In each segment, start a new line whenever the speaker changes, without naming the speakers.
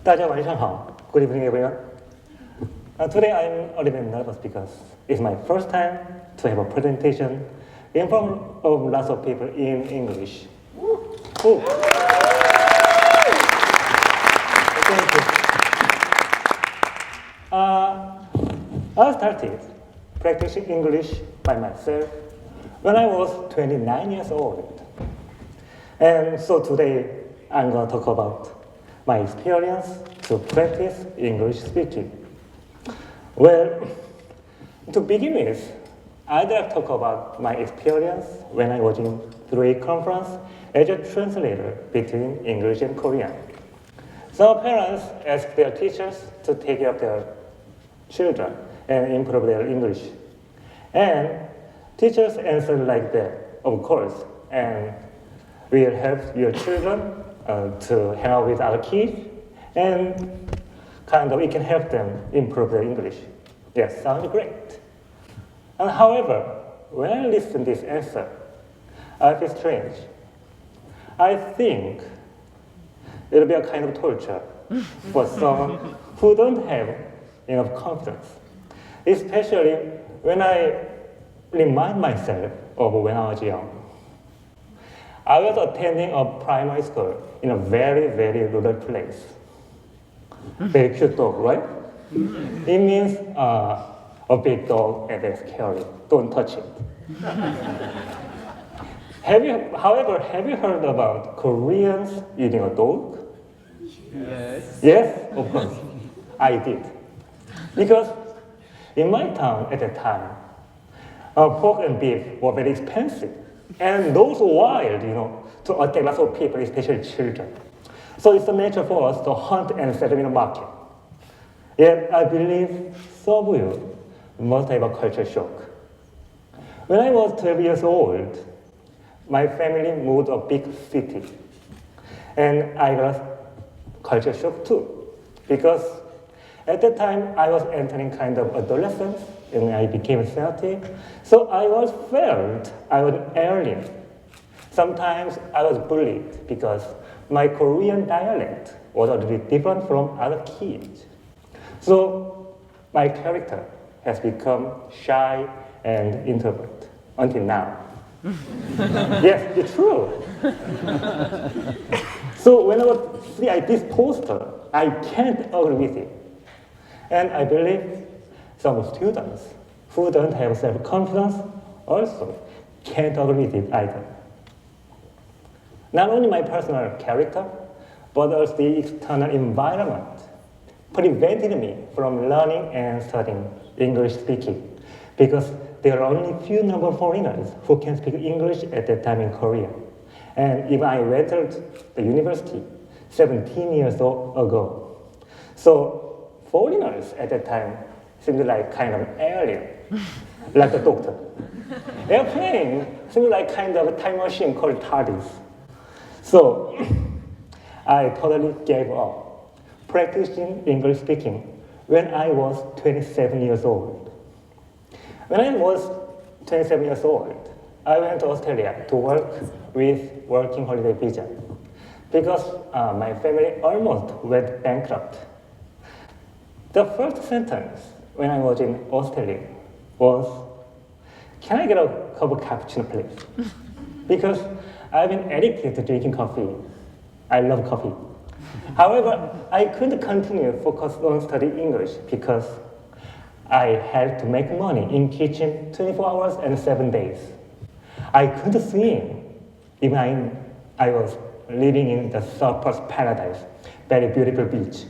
大家晚上好. Good evening, everyone. Today I'm a little bit nervous because it's my first time to have a presentation in front of lots of people in English. Ooh. Thank you. I started practicing English by myself when I was 29 years old. And so today I'm going to talk about my experience to practice English speaking. Well, to begin with, I'd like to talk about my experience when I was in 3 conference as a translator between English and Korean. Some parents ask their teachers to take care of their children and improve their English. And teachers answer like that, of course, and we'll help your children to hang out with our kids, and it can help them improve their English. Yes, sounds great. And however, when I listen to this answer, I feel strange. I think it'll be a kind of torture for some who don't have enough confidence, especially when I remind myself of when I was young. I was attending a primary school in a very, very rural place. Very cute dog, right? It means a big dog and it's scary. Don't touch it. Have you heard about Koreans eating a dog?
Yes.
Yes, of course. I did. Because in my town at that time, pork and beef were very expensive. And those were wild, to attack lots of people, especially children. So it's natural for us to hunt and sell them in the market. Yet I believe some of you must have a culture shock. When I was 12 years old, my family moved to a big city. And I got culture shock too. Because at that time, I was entering kind of adolescence, and I became 30. So I felt I was an alien. Sometimes I was bullied because my Korean dialect was a little bit different from other kids. So my character has become shy and introvert until now. Yes, it's true. So when I see this poster, I can't agree with it. And I believe some students who don't have self-confidence also can't agree with it either. Not only my personal character, but also the external environment prevented me from learning and studying English speaking, because there are only few number of foreigners who can speak English at that time in Korea. And even I entered the university 17 years ago. So foreigners at that time seemed like kind of an alien, like a doctor. Airplane seemed like kind of a time machine called TARDIS. So I totally gave up practicing English speaking when I was 27 years old. When I was 27 years old, I went to Australia to work with working holiday visa because my family almost went bankrupt. The first sentence when I was in Australia was, "Can I get a cup of cappuccino, please?" Because I've been addicted to drinking coffee. I love coffee. However, I couldn't continue to focus on studying English because I had to make money in kitchen 24 hours and 7 days. I couldn't swim, even I was living in the surfer's paradise, very beautiful beach.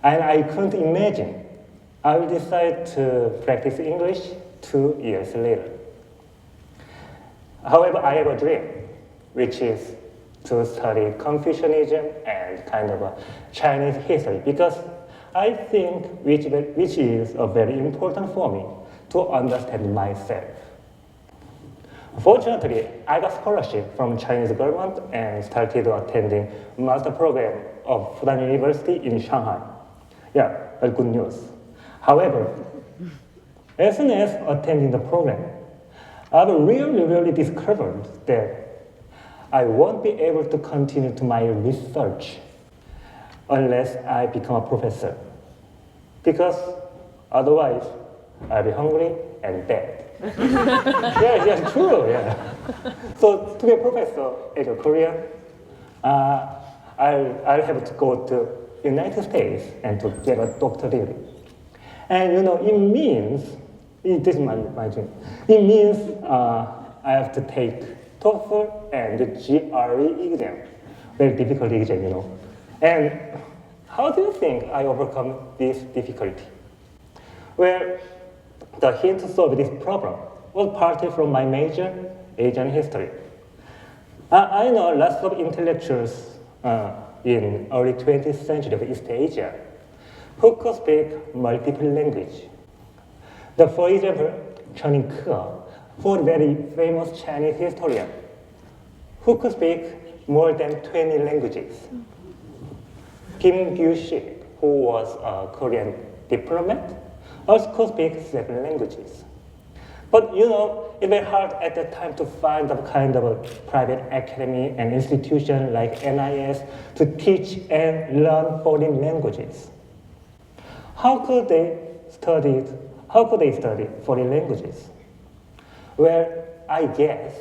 And I couldn't imagine I would decide to practice English 2 years later. However, I have a dream, which is to study Confucianism and kind of a Chinese history, because I think which is very important for me to understand myself. Fortunately, I got scholarship from Chinese government and started attending master program of Fudan University in Shanghai. Yeah, that's good news. However, as soon as attending the program, I've really discovered that I won't be able to continue to my research. unless I become a professor. Because otherwise, I'll be hungry and dead. Yeah, true, yeah. So to be a professor as a Korean, I'll have to go to United States and to get a doctorate degree. And it means, this is my dream, it means I have to take TOEFL and the GRE exam, very difficult exam, And how do you think I overcome this difficulty? Well, the hint to solve this problem was partly from my major, Asian history. I know lots of intellectuals in early 20th century of East Asia who could speak multiple languages. For example, Chen Ke, who is a very famous Chinese historian, who could speak more than 20 languages. Kim Gyu-shik, who was a Korean diplomat, also could speak 7 languages. But it's very hard at that time to find a kind of a private academy and institution like NIS to teach and learn foreign languages. How could they study foreign languages? Well, I guess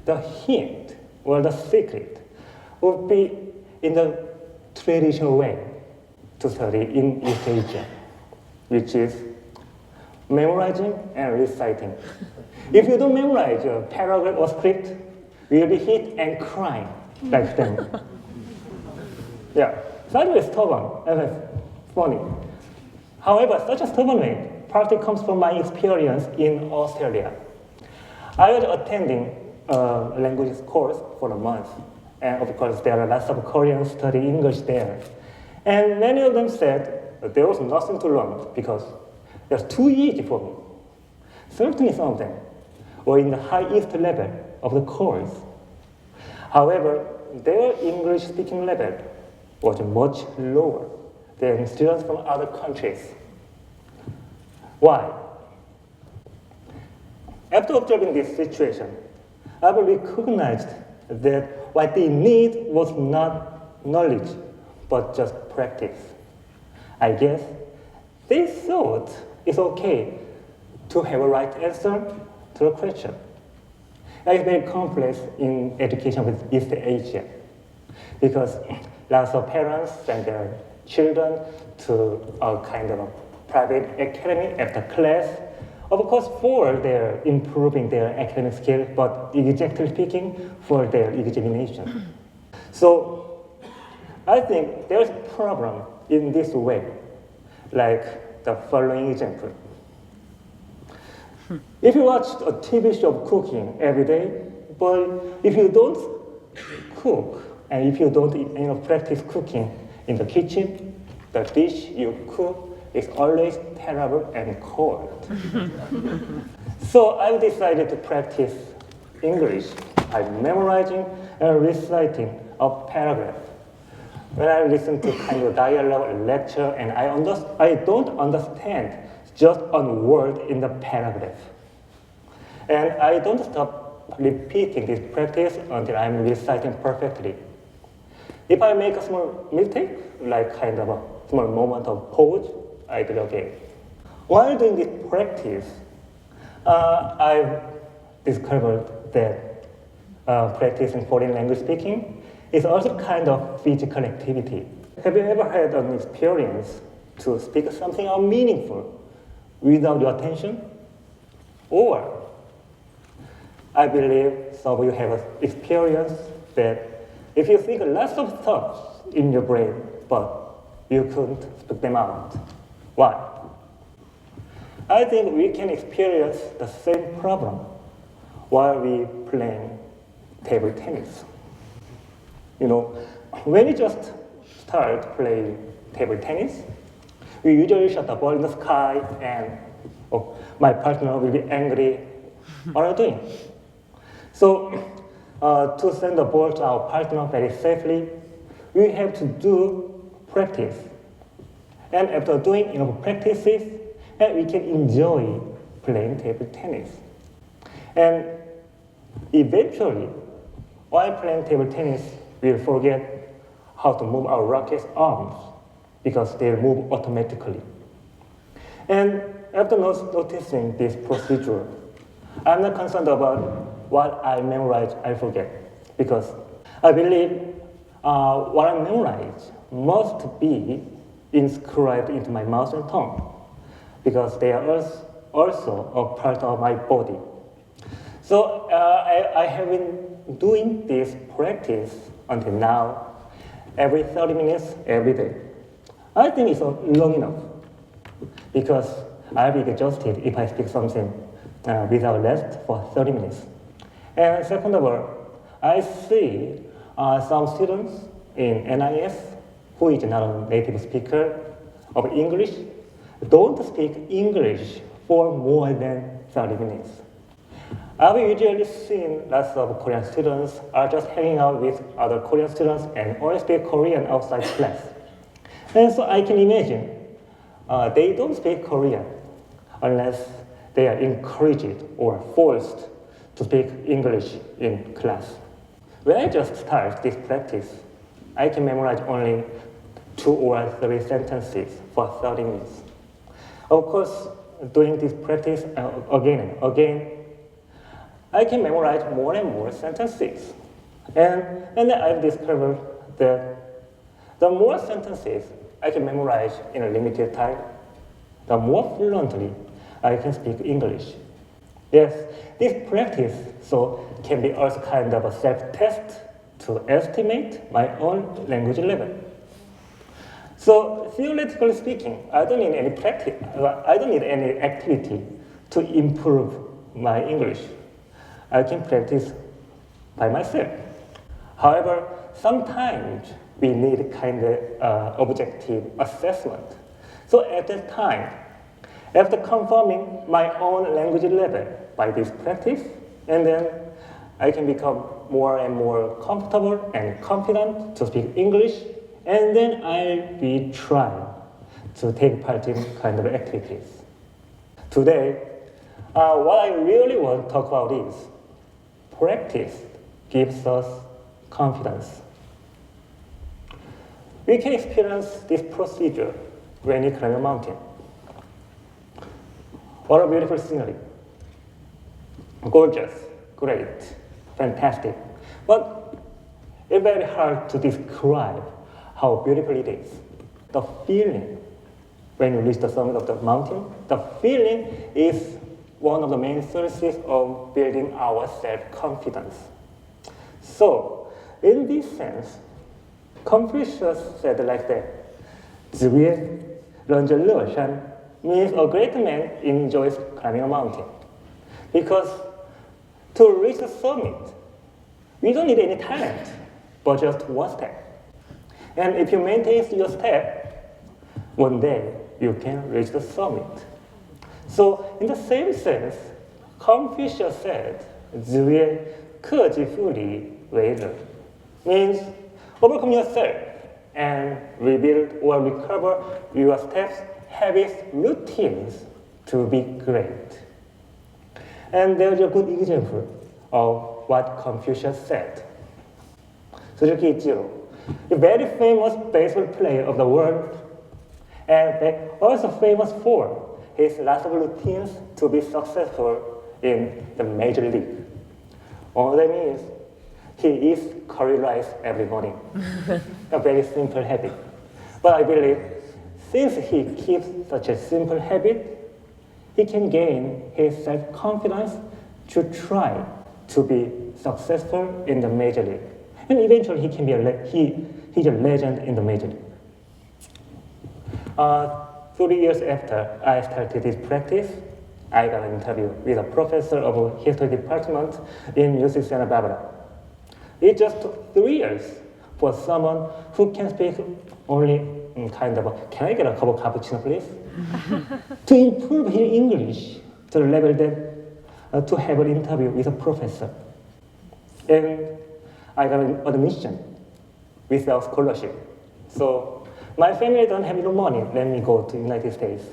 the hint or the secret would be in the traditional way to study in East Asia, which is memorizing and reciting. If you don't memorize a paragraph or script, you'll be hit and crying like them. Yeah, that was stubborn and it's funny. However, such a stubborn way partly comes from my experience in Australia. I was attending a language course for a month, and of course there are lots of Koreans studying English there. And many of them said that there was nothing to learn because it was too easy for me. Certainly some of them were in the highest level of the course. However, their English speaking level was much lower than students from other countries. Why? After observing this situation, I recognized that what they need was not knowledge, but just practice. I guess they thought it's okay to have a right answer to a question. It's very complex in education with East Asia because lots of parents send their children to a kind of a private academy after class, of course for their improving their academic skill, but exactly speaking, for their examination. So I think there's a problem in this way, like the following example. If you watch a TV show of cooking every day, but if you don't cook and if you don't practice cooking in the kitchen, the dish you cook is always terrible and cold. So I decided to practice English by memorizing and reciting a paragraph. When I listen to kind of dialogue lecture and I don't understand just one word in the paragraph. And I don't stop repeating this practice until I'm reciting perfectly. If I make a small mistake, like kind of a small moment of pause, I do it again. While doing this practice, I've discovered that practicing foreign language speaking is also kind of physical activity. Have you ever had an experience to speak something meaningful without your attention? Or I believe some of you have experienced that if you think lots of thoughts in your brain, but you couldn't speak them out. Why? I think we can experience the same problem while we playing table tennis. When you just start playing table tennis, we usually shot the ball in the sky and my partner will be angry. What are you doing? So to send the ball to our partner very safely, we have to do practice. And after doing enough practices, we can enjoy playing table tennis. And eventually, while playing table tennis, we'll forget how to move our rocket's arms because they move automatically. And after noticing this procedure, I'm not concerned about what I memorize, I forget, because I believe what I memorize must be inscribed into my mouth and tongue, because they are also a part of my body. So I have been doing this practice until now, every 30 minutes, every day. I think it's long enough, because I'll be exhausted if I speak something without rest for 30 minutes. And second of all, I see some students in NIS who is not a native speaker of English don't speak English for more than 30 minutes. I've usually seen lots of Korean students are just hanging out with other Korean students and only speak Korean outside class. And so I can imagine they don't speak Korean unless they are encouraged or forced to speak English in class. When I just start this practice, I can memorize only 2 or 3 sentences for 30 minutes. Of course, doing this practice again and again, I can memorize more and more sentences. And then I've discovered that the more sentences I can memorize in a limited time, the more fluently I can speak English. Yes, this practice can be also kind of a self-test to estimate my own language level. So theoretically speaking, I don't need any practice. I don't need any activity to improve my English. I can practice by myself. However, sometimes we need kind of objective assessment. So at that time, after confirming my own language level by this practice, and then I can become more and more comfortable and confident to speak English, and then I'll be trying to take part in kind of activities. Today, what I really want to talk about is practice gives us confidence. We can experience this procedure when you climb a mountain. What a beautiful scenery. Gorgeous, great, fantastic. But it's very hard to describe how beautiful it is. The feeling when you reach the summit of the mountain, the feeling is one of the main sources of building our self-confidence. So, in this sense, Confucius said like that, 子曰，人之乐山 means a great man enjoys climbing a mountain. Because to reach the summit, we don't need any talent, but just one step. And if you maintain your step, one day you can reach the summit. So in the same sense, Confucius said, 子曰，克己复礼为仁 means overcome yourself and rebuild or recover your steps, habits, routines to be great. And there's a good example of what Confucius said. Suzuki Ichiro, a very famous baseball player of the world, and also famous for his lots of routines to be successful in the major league. All that means he eats curry rice every morning. A very simple habit. But I believe since he keeps such a simple habit, he can gain his self-confidence to try to be successful in the major league. And eventually he can be he's a legend in the major league. 3 years after I started this practice, I got an interview with a professor of history department in U.S.A. Santa Barbara. It just took 3 years for someone who can speak only kind of, can I get a cup of cappuccino, please? To improve his English to the level that to have an interview with a professor. And I got an admission without scholarship. So my family don't have no money, let me go to United States.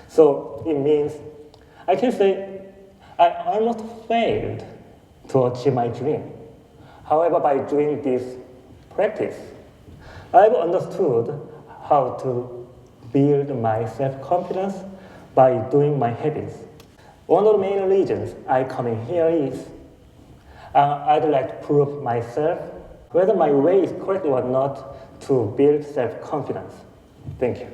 So it means I can say I almost failed to achieve my dream. However, by doing this practice, I've understood how to build my self-confidence by doing my habits. One of the main reasons I come in here is I'd like to prove myself whether my way is correct or not to build self-confidence. Thank you.